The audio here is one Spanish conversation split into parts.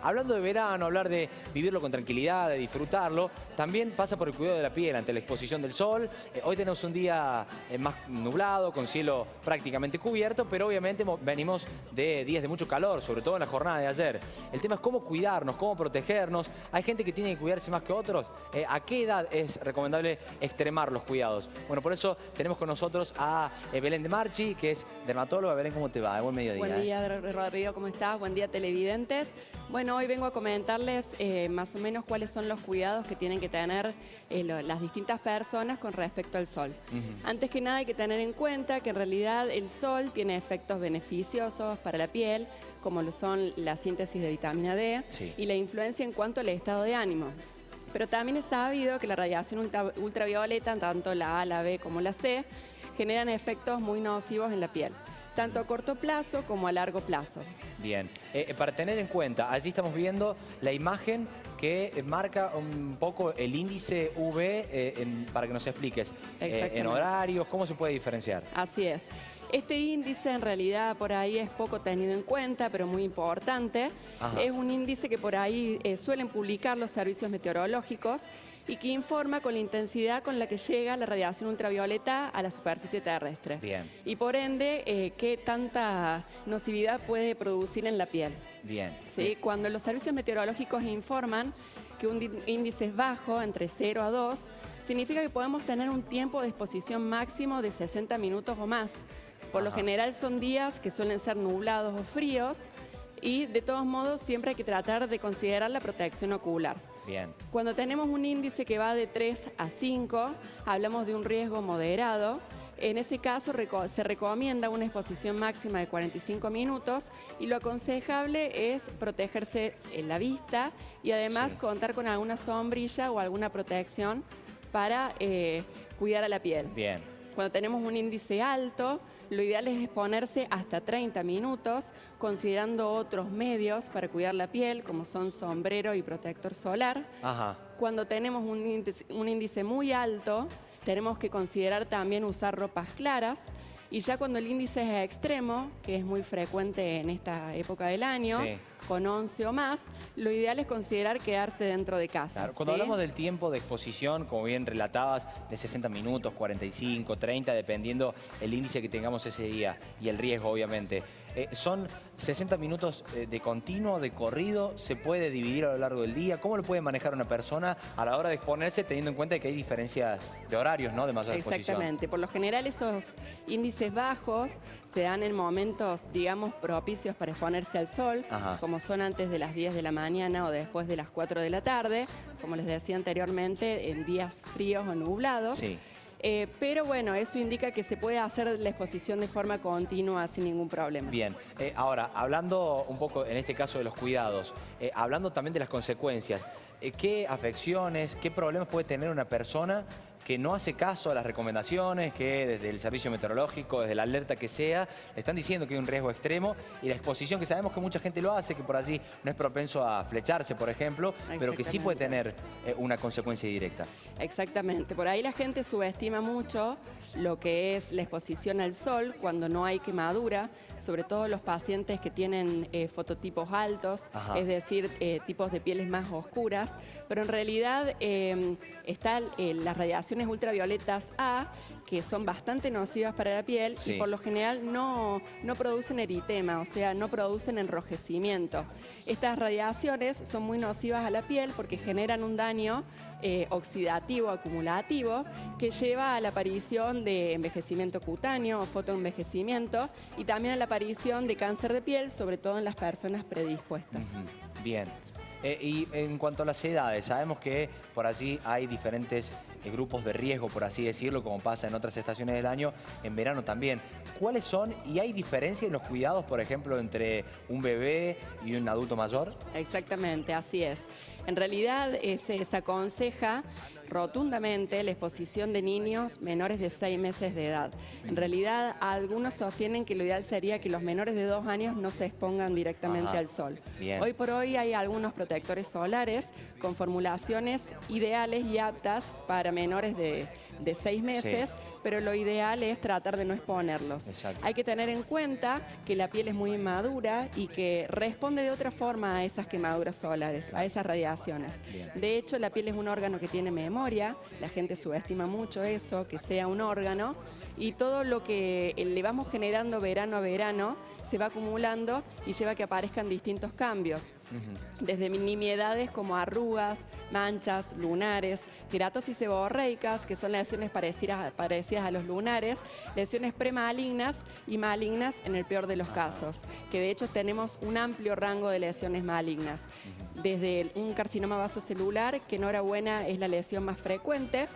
Hablando de verano, hablar de vivirlo con tranquilidad, de disfrutarlo, también pasa por el cuidado de la piel ante la exposición del sol. Hoy tenemos un día más nublado, con cielo prácticamente cubierto, pero obviamente venimos de días de mucho calor, sobre todo en la jornada de ayer. El tema es cómo cuidarnos, cómo protegernos. Hay gente que tiene que cuidarse más que otros. ¿A qué edad es recomendable extremar los cuidados? Bueno, por eso tenemos con nosotros a Belén de Marchi, que es dermatóloga. Belén, ¿cómo te va? Buen mediodía. Buen día, Rodrigo, ¿cómo estás? Buen día, televidentes. Bueno, hoy vengo a comentarles más o menos cuáles son los cuidados que tienen que tener las distintas personas con respecto al sol. Antes que nada hay que tener en cuenta que en realidad el sol tiene efectos beneficiosos para la piel, como lo son la síntesis de vitamina D y la influencia en cuanto al estado de ánimo. Pero también es sabido que la radiación ultravioleta, tanto la A, la B como la C, generan efectos muy nocivos en la piel, tanto a corto plazo como a largo plazo. Bien, para tener en cuenta, allí estamos viendo la imagen que marca un poco el índice UV, para que nos expliques, en horarios, ¿cómo se puede diferenciar? Así es. Este índice en realidad por ahí es poco tenido en cuenta, pero muy importante. Es un índice que por ahí suelen publicar los servicios meteorológicos y que informa con la intensidad con la que llega la radiación ultravioleta a la superficie terrestre. Bien. Y por ende, qué tanta nocividad puede producir en la piel. Bien. ¿Sí? Cuando los servicios meteorológicos informan que un índice es bajo, entre 0 a 2, significa que podemos tener un tiempo de exposición máximo de 60 minutos o más. Por lo general son días que suelen ser nublados o fríos y de todos modos siempre hay que tratar de considerar la protección ocular. Bien. Cuando tenemos un índice que va de 3 a 5, hablamos de un riesgo moderado. En ese caso se recomienda una exposición máxima de 45 minutos y lo aconsejable es protegerse en la vista y además contar con alguna sombrilla o alguna protección para cuidar a la piel. Bien. Cuando tenemos un índice alto, lo ideal es exponerse hasta 30 minutos, considerando otros medios para cuidar la piel, como son sombrero y protector solar. Cuando tenemos un índice muy alto, tenemos que considerar también usar ropas claras. Y ya cuando el índice es extremo, que es muy frecuente en esta época del año, con 11 o más, lo ideal es considerar quedarse dentro de casa. Claro. Cuando hablamos del tiempo de exposición, como bien relatabas, de 60 minutos, 45, 30, dependiendo el índice que tengamos ese día y el riesgo, obviamente. ¿Son 60 minutos de continuo, de corrido? ¿Se puede dividir a lo largo del día? ¿Cómo lo puede manejar una persona a la hora de exponerse, teniendo en cuenta que hay diferencias de horarios, ¿no?, de mayor exposición? Exactamente. Por lo general esos índices bajos se dan en momentos, digamos, propicios para exponerse al sol, como son antes de las 10 de la mañana o después de las 4 de la tarde, como les decía anteriormente, en días fríos o nublados. Pero bueno, eso indica que se puede hacer la exposición de forma continua sin ningún problema. Bien, ahora, hablando un poco en este caso de los cuidados, hablando también de las consecuencias, ¿qué afecciones, qué problemas puede tener una persona que no hace caso a las recomendaciones, que desde el servicio meteorológico, desde la alerta que sea, le están diciendo que hay un riesgo extremo y la exposición, que sabemos que mucha gente lo hace, que por allí no es propenso a flecharse, por ejemplo, pero que sí puede tener una consecuencia directa? Exactamente. Por ahí la gente subestima mucho lo que es la exposición al sol cuando no hay quemadura, sobre todo los pacientes que tienen fototipos altos, es decir, tipos de pieles más oscuras, pero en realidad están las radiaciones ultravioletas A, que son bastante nocivas para la piel y por lo general no producen eritema, o sea, no producen enrojecimiento. Estas radiaciones son muy nocivas a la piel porque generan un daño oxidativo, acumulativo, que lleva a la aparición de envejecimiento cutáneo o fotoenvejecimiento y también a la aparición de cáncer de piel, sobre todo en las personas predispuestas. Bien. Y en cuanto a las edades, sabemos que por allí hay diferentes grupos de riesgo, por así decirlo, como pasa en otras estaciones del año, en verano también. ¿Cuáles son? ¿Y hay diferencia en los cuidados, por ejemplo, entre un bebé y un adulto mayor? Exactamente, así es. En realidad se aconseja rotundamente la exposición de niños menores de 6 meses de edad. En realidad, algunos sostienen que lo ideal sería que los menores de 2 años no se expongan directamente al sol. Bien. Hoy por hoy hay algunos protectores solares con formulaciones ideales y aptas para menores de 6 meses, pero lo ideal es tratar de no exponerlos. Exacto. Hay que tener en cuenta que la piel es muy inmadura y que responde de otra forma a esas quemaduras solares, a esas radiaciones. Bien. De hecho, la piel es un órgano que tiene memoria, la gente subestima mucho eso, que sea un órgano, y todo lo que le vamos generando verano a verano se va acumulando y lleva a que aparezcan distintos cambios. Desde nimiedades como arrugas, manchas, lunares, queratosis seborreicas, que son lesiones parecidas a los lunares, lesiones premalignas y malignas en el peor de los casos, que de hecho tenemos un amplio rango de lesiones malignas. Desde un carcinoma vasocelular, que enhorabuena es la lesión más frecuente,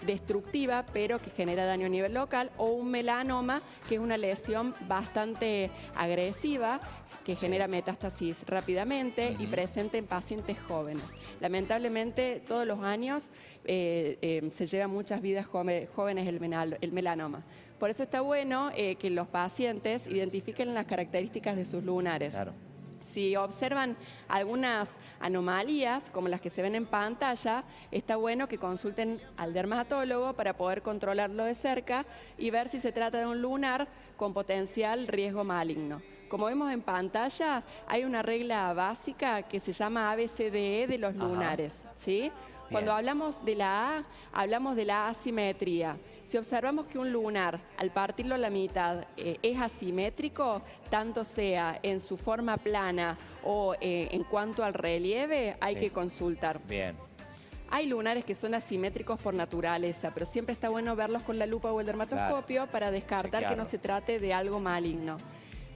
destructiva, pero que genera daño a nivel local, o un melanoma, que es una lesión bastante agresiva, que genera metástasis rápidamente y presente en pacientes jóvenes. Lamentablemente, todos los años se lleva muchas vidas jóvenes el melanoma. Por eso está bueno que los pacientes identifiquen las características de sus lunares. Claro. Si observan algunas anomalías, como las que se ven en pantalla, está bueno que consulten al dermatólogo para poder controlarlo de cerca y ver si se trata de un lunar con potencial riesgo maligno. Como vemos en pantalla, hay una regla básica que se llama ABCDE de los lunares, ¿sí? Cuando hablamos de la A, hablamos de la asimetría. Si observamos que un lunar, al partirlo a la mitad, es asimétrico, tanto sea en su forma plana o en cuanto al relieve, hay que consultar. Bien. Hay lunares que son asimétricos por naturaleza, pero siempre está bueno verlos con la lupa o el dermatoscopio para descartar que no se trate de algo maligno.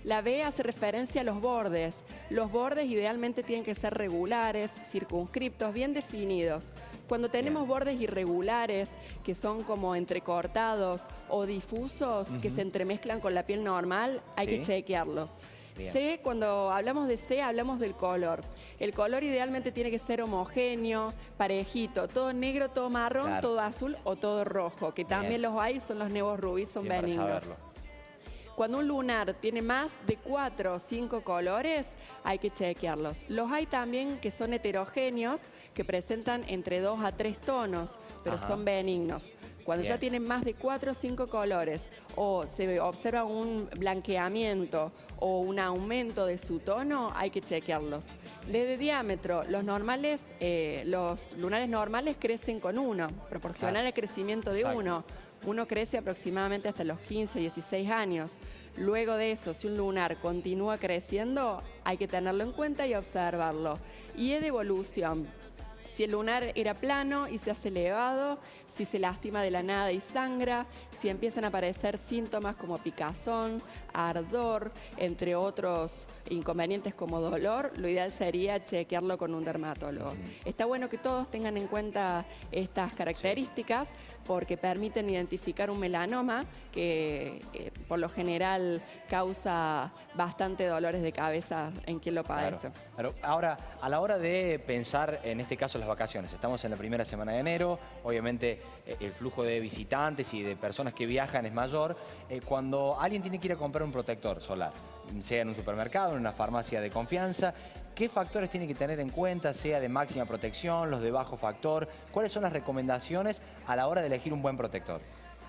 La B hace referencia a los bordes. Los bordes idealmente tienen que ser regulares, circunscriptos, bien definidos. Cuando tenemos bordes irregulares, que son como entrecortados o difusos, que se entremezclan con la piel normal, hay que chequearlos. C, cuando hablamos de C, hablamos del color. El color idealmente tiene que ser homogéneo, parejito, todo negro, todo marrón, todo azul o todo rojo, que también los hay, son los nevos rubí, son benignos. Cuando un lunar tiene más de 4 o 5 colores, hay que chequearlos. Los hay también que son heterogéneos, que presentan entre 2 a 3 tonos, pero son benignos. Cuando ya tienen más de 4 o 5 colores o se observa un blanqueamiento o un aumento de su tono, hay que chequearlos. De diámetro, los lunares normales crecen con 1, proporcional al crecimiento de 1. Uno crece aproximadamente hasta los 15, 16 años. Luego de eso, si un lunar continúa creciendo, hay que tenerlo en cuenta y observarlo. Y es de evolución. Si el lunar era plano y se hace elevado, si se lastima de la nada y sangra, si empiezan a aparecer síntomas como picazón, ardor, entre otros inconvenientes como dolor, lo ideal sería chequearlo con un dermatólogo. Está bueno que todos tengan en cuenta estas características porque permiten identificar un melanoma que por lo general causa bastante dolores de cabeza en quien lo padece. Claro. Ahora, a la hora de pensar, en este caso, las vacaciones, estamos en la primera semana de enero, obviamente el flujo de visitantes y de personas que viajan es mayor. Cuando alguien tiene que ir a comprar un protector solar, sea en un supermercado, en una farmacia de confianza, ¿qué factores tiene que tener en cuenta, sea de máxima protección, los de bajo factor? ¿Cuáles son las recomendaciones a la hora de elegir un buen protector?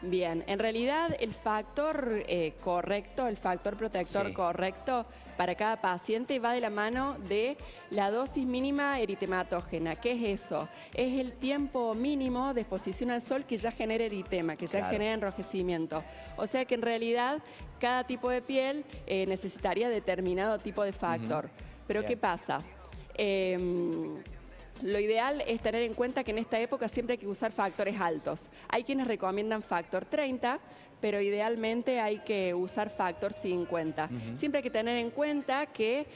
Bien, en realidad el factor correcto, el factor protector correcto para cada paciente va de la mano de la dosis mínima eritematógena. ¿Qué es eso? Es el tiempo mínimo de exposición al sol que ya genera eritema, que ya genera enrojecimiento. O sea que en realidad cada tipo de piel necesitaría determinado tipo de factor. Pero ¿qué pasa? Lo ideal es tener en cuenta que en esta época siempre hay que usar factores altos. Hay quienes recomiendan factor 30, pero idealmente hay que usar factor 50. Siempre hay que tener en cuenta que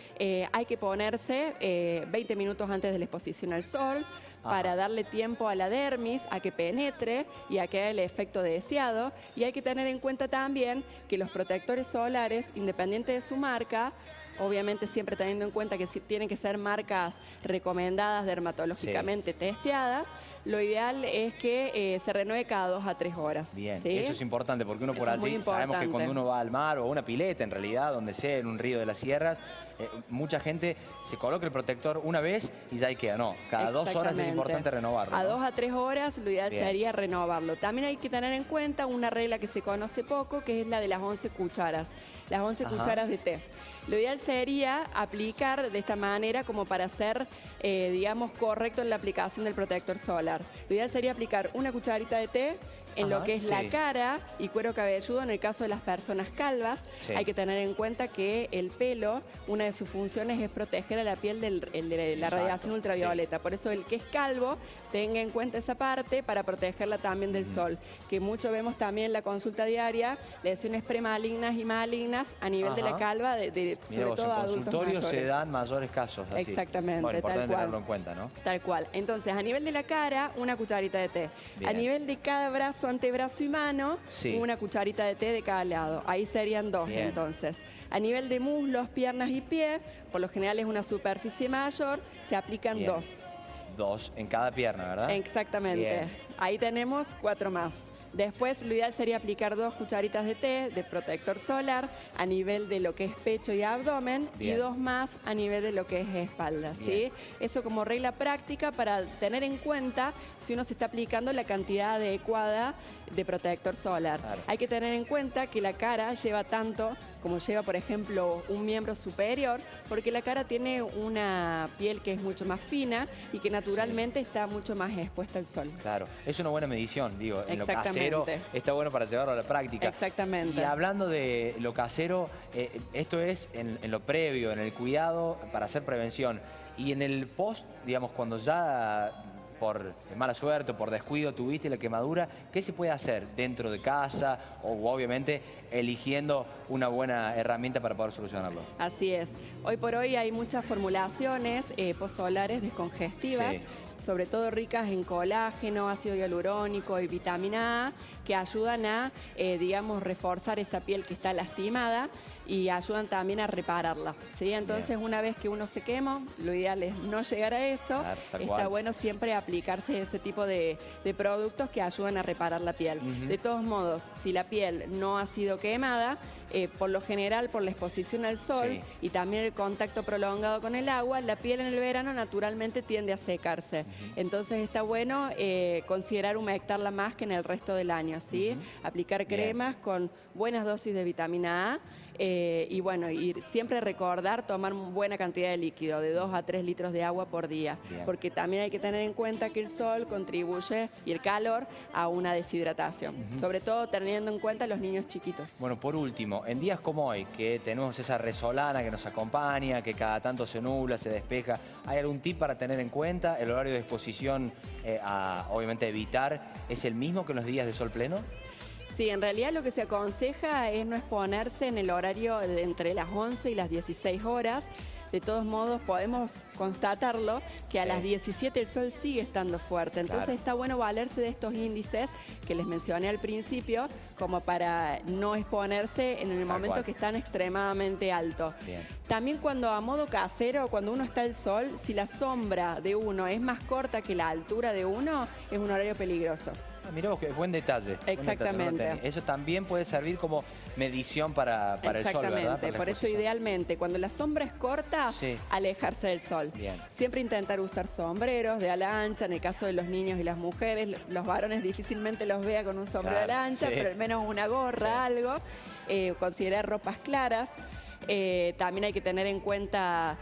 hay que ponerse 20 minutos antes de la exposición al sol para darle tiempo a la dermis a que penetre y a que haga el efecto deseado. Y hay que tener en cuenta también que los protectores solares, independiente de su marca, obviamente siempre teniendo en cuenta que tienen que ser marcas recomendadas dermatológicamente testeadas, lo ideal es que se renueve cada 2 a 3 horas. Bien, ¿sí? eso es importante porque uno por Eso es muy allí sabemos que importante. cuando uno va al mar o a una pileta en realidad, donde sea, en un río de las sierras, mucha gente se coloca el protector una vez y ya ahí queda. No, cada 2 horas es Exactamente. importante renovarlo. A ¿no? 2 a 3 horas lo ideal Bien. sería renovarlo. También hay que tener en cuenta una regla que se conoce poco, que es la de las 11 cucharas. Las 11 Ajá. cucharas de té. Lo ideal sería aplicar de esta manera como para ser, digamos, correcto en la aplicación del protector solar. Lo ideal sería aplicar una cucharita de té en Ajá, lo que es sí. la cara y cuero cabelludo. En el caso de las personas calvas, Sí. hay que tener en cuenta que el pelo, una de sus funciones es proteger a la piel de la Exacto, radiación ultravioleta. Por eso el que es calvo tenga en cuenta esa parte para protegerla también del sol. Que mucho vemos también en la consulta diaria, lesiones premalignas y malignas a nivel de la Ajá. calva, Mirá sobre vos, todo en adultos consultorio mayores. se dan mayores casos así. Exactamente, Bueno, importante tal cual. tenerlo en cuenta, ¿no? Tal cual. Entonces, a nivel de la cara, una cucharita de té. Bien. A nivel de cada brazo, antebrazo y mano, Sí. una cucharita de té de cada lado. Ahí serían 2, Bien. entonces. A nivel de muslos, piernas y pie, por lo general es una superficie mayor, se aplican Bien. 2. 2 en cada pierna, ¿verdad? Exactamente. Bien. Ahí tenemos 4 más. Después lo ideal sería aplicar 2 cucharitas de té de protector solar a nivel de lo que es pecho y abdomen Bien. y 2 más a nivel de lo que es espalda. ¿sí? Bien. Eso como regla práctica para tener en cuenta si uno se está aplicando la cantidad adecuada de protector solar. Claro. Hay que tener en cuenta que la cara lleva tanto como lleva, por ejemplo, un miembro superior, porque la cara tiene una piel que es mucho más fina y que naturalmente está mucho más expuesta al sol. Claro, es una buena medición, digo, en lo Exactamente. casero está bueno para llevarlo a la práctica. Exactamente. Y hablando de lo casero, esto es en lo previo, en el cuidado para hacer prevención. Y en el post, digamos, cuando ya por mala suerte o por descuido tuviste la quemadura, ¿qué se puede hacer dentro de casa o obviamente eligiendo una buena herramienta para poder solucionarlo? Así es. Hoy por hoy hay muchas formulaciones postsolares descongestivas, Sí. sobre todo ricas en colágeno, ácido hialurónico y vitamina A, que ayudan a, digamos, reforzar esa piel que está lastimada y ayudan también a repararla. ¿sí? Entonces, Bien. una vez que uno se quema, lo ideal es no llegar a eso. Claro, tal Está cual. bueno siempre aplicarse ese tipo de productos que ayudan a reparar la piel. Ujú. De todos modos, si la piel no ha sido quemada, por lo general, por la exposición al sol Sí. y también el contacto prolongado con el agua, la piel en el verano naturalmente tiende a secarse. Entonces está bueno considerar humectarla más que en el resto del año, ¿sí? Ujú. Aplicar Bien. cremas con buenas dosis de vitamina A y bueno, y siempre recordar tomar buena cantidad de líquido, de 2 a 3 litros de agua por día, Bien. porque también hay que tener en cuenta que el sol contribuye y el calor a una deshidratación, sobre todo teniendo en cuenta los niños chiquitos. Bueno, por último, en días como hoy, que tenemos esa resolana que nos acompaña, que cada tanto se nubla, se despeja, ¿hay algún tip para tener en cuenta? ¿El horario de exposición a, obviamente, evitar es el mismo que en los días de sol pleno? Sí, en realidad lo que se aconseja es no exponerse en el horario de entre las 11 y las 16 horas. De todos modos, podemos constatarlo que a Sí. las 17 el sol sigue estando fuerte. Entonces Claro. está bueno valerse de estos índices que les mencioné al principio, como para no exponerse en el Tal momento cual. que están extremadamente altos. Bien. También cuando a modo casero, cuando uno está al sol, si la sombra de uno es más corta que la altura de uno, es un horario peligroso. Ah, mirá vos, qué buen detalle. Buen detalle, no lo Exactamente. tenía. Eso también puede servir como medición para el sol, ¿verdad? Exactamente, Para la por eso exposición. idealmente, cuando la sombra es corta, Sí. alejarse del sol. Bien. Siempre intentar usar sombreros de ala ancha, en el caso de los niños y las mujeres, los varones difícilmente los vea con un sombrero de Claro, ala ancha, sí. pero al menos una gorra, Sí. algo. Considerar ropas claras. También hay que tener en cuenta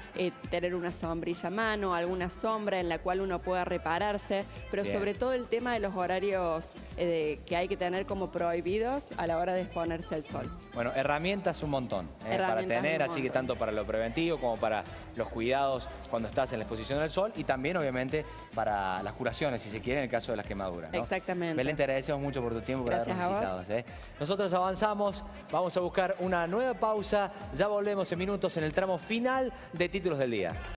tener una sombrilla a mano, alguna sombra en la cual uno pueda repararse, pero Bien. sobre todo el tema de los horarios que hay que tener como prohibidos a la hora de exponerse al sol. Bueno, herramientas un montón para Herramientas tener, un así que montón. tanto para lo preventivo como para los cuidados cuando estás en la exposición al sol y también, obviamente, para las curaciones, si se quiere, en el caso de las quemaduras, ¿no? Exactamente. Belén, te agradecemos mucho por tu tiempo, por Gracias habernos a vos. visitado. Nosotros avanzamos, vamos a buscar una nueva pausa, ya volvemos en minutos en el tramo final de Títulos del Día.